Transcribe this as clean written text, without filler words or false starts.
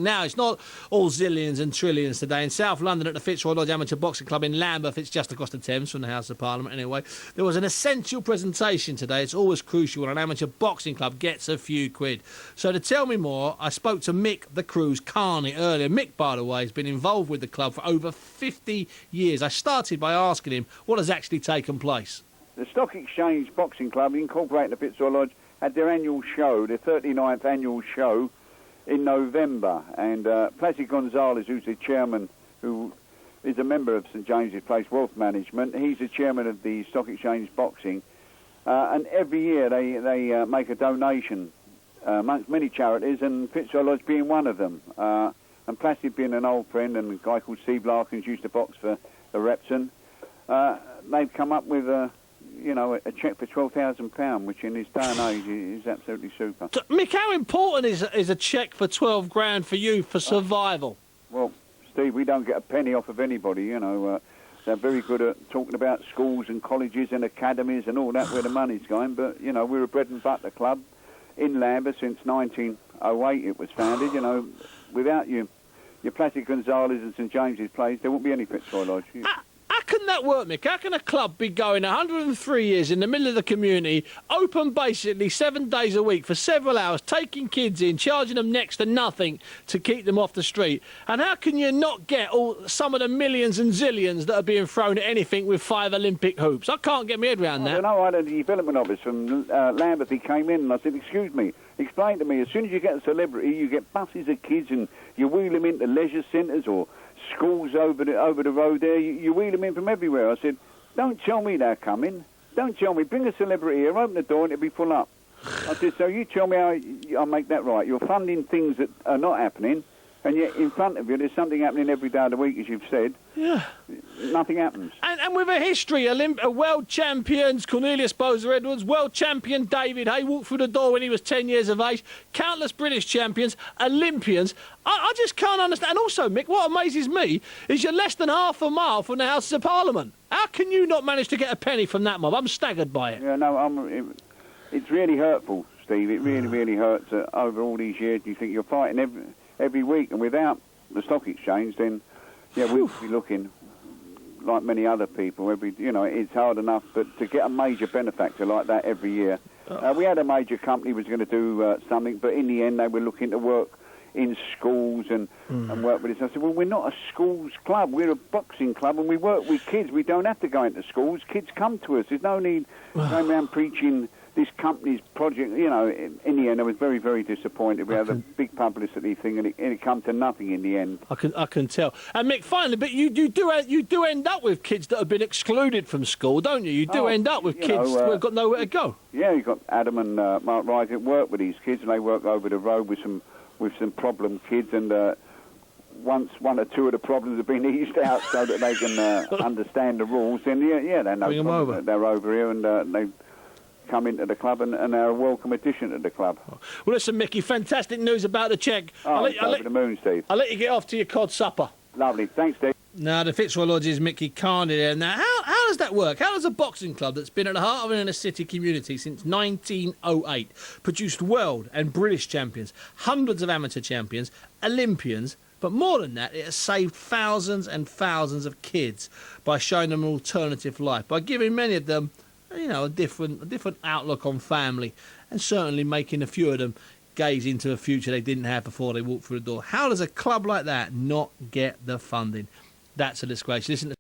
Now, it's not all zillions and trillions today. In South London at the Fitzroy Lodge Amateur Boxing Club in Lambeth, it's just across the Thames from the House of Parliament anyway, there was an essential presentation today. It's always crucial when an amateur boxing club gets a few quid. So to tell me more, I spoke to Mick the Cruise Carney earlier. Mick, by the way, has been involved with the club for over 50 years. I started by asking him what has actually taken place. The Stock Exchange Boxing Club, incorporating the Fitzroy Lodge, had their annual show, their 39th annual show, in November, and Placid Gonzalez, who's the chairman, who is a member of St James's Place Wealth Management, he's the chairman of the Stock Exchange Boxing, and every year they make a donation amongst many charities, and Fitzroy Lodge being one of them. And Placid being an old friend, and a guy called Steve Larkins used to box for the Repton, they've come up with a cheque for £12,000, which in this day and age is absolutely super. So, Mick, how important is a cheque for 12 grand for you for survival? Well, Steve, we don't get a penny off of anybody, They're very good at talking about schools and colleges and academies and all that where the money's going, but, we're a bread and butter club in Lambeth since 1908 it was founded, Without your Placid Gonzalez and St James's Place, there wouldn't be any Fitzroy Lodge. How can that work, Mick? How can a club be going 103 years in the middle of the community, open basically 7 days a week for several hours, taking kids in, charging them next to nothing to keep them off the street? And how can you not get some of the millions and zillions that are being thrown at anything with 5 Olympic hoops? I can't get my head around that. I had a development office from Lambeth. He came in and I said, excuse me, explain to me, as soon as you get a celebrity, you get buses of kids and you wheel them into leisure centres or schools over the road there, you wheel them in from everywhere. I said, don't tell me they're coming. Don't tell me. Bring a celebrity here, open the door and it'll be full up. I said, so you tell me how I'll make that right. You're funding things that are not happening, and yet in front of you there's something happening every day of the week, as you've said. Yeah. Nothing happens. And with a history, world champions, Cornelius Bozer-Edwards, world champion David Hay walked through the door when he was 10 years of age, countless British champions, Olympians. I just can't understand. And also, Mick, what amazes me is you're less than half a mile from the House of Parliament. How can you not manage to get a penny from that mob? I'm staggered by it. Yeah, no, it's really hurtful, Steve. It really, really hurts over all these years. You think you're fighting every week, and without the stock exchange, then we'll be looking like many other people. It's hard enough, but to get a major benefactor like that every year, we had a major company was going to do something, but in the end they were looking to work in schools and work with us. I said, well, we're not a schools club, we're a boxing club, and we work with kids. We don't have to go into schools. Kids come to us. There's no need going around preaching this company's project. In the end, I was very, very disappointed. We had a big publicity thing, and it come to nothing in the end. I can tell. And Mick, finally, but you do end up with kids that have been excluded from school, don't you? You do end up with kids who've got nowhere to go. Yeah, you've got Adam and Mark Wright that work with these kids, and they work over the road with some problem kids, and once one or two of the problems have been eased out so that they can understand the rules, then they're no Bring them over. They're over here, and they come into the club and are a welcome addition to the club. Well, listen, Mickey, fantastic news about the cheque. Over the moon, Steve. I'll let you get off to your cod supper. Lovely. Thanks, Steve. Now, the Fitzroy Lodge's Mickey Carney there. Now, how does that work? How does a boxing club that's been at the heart of an inner city community since 1908, produced world and British champions, hundreds of amateur champions, Olympians, but more than that, it has saved thousands and thousands of kids by showing them an alternative life, by giving many of them a different outlook on family, and certainly making a few of them gaze into a future they didn't have before they walked through the door. How does a club like that not get the funding? That's a disgrace. Listen to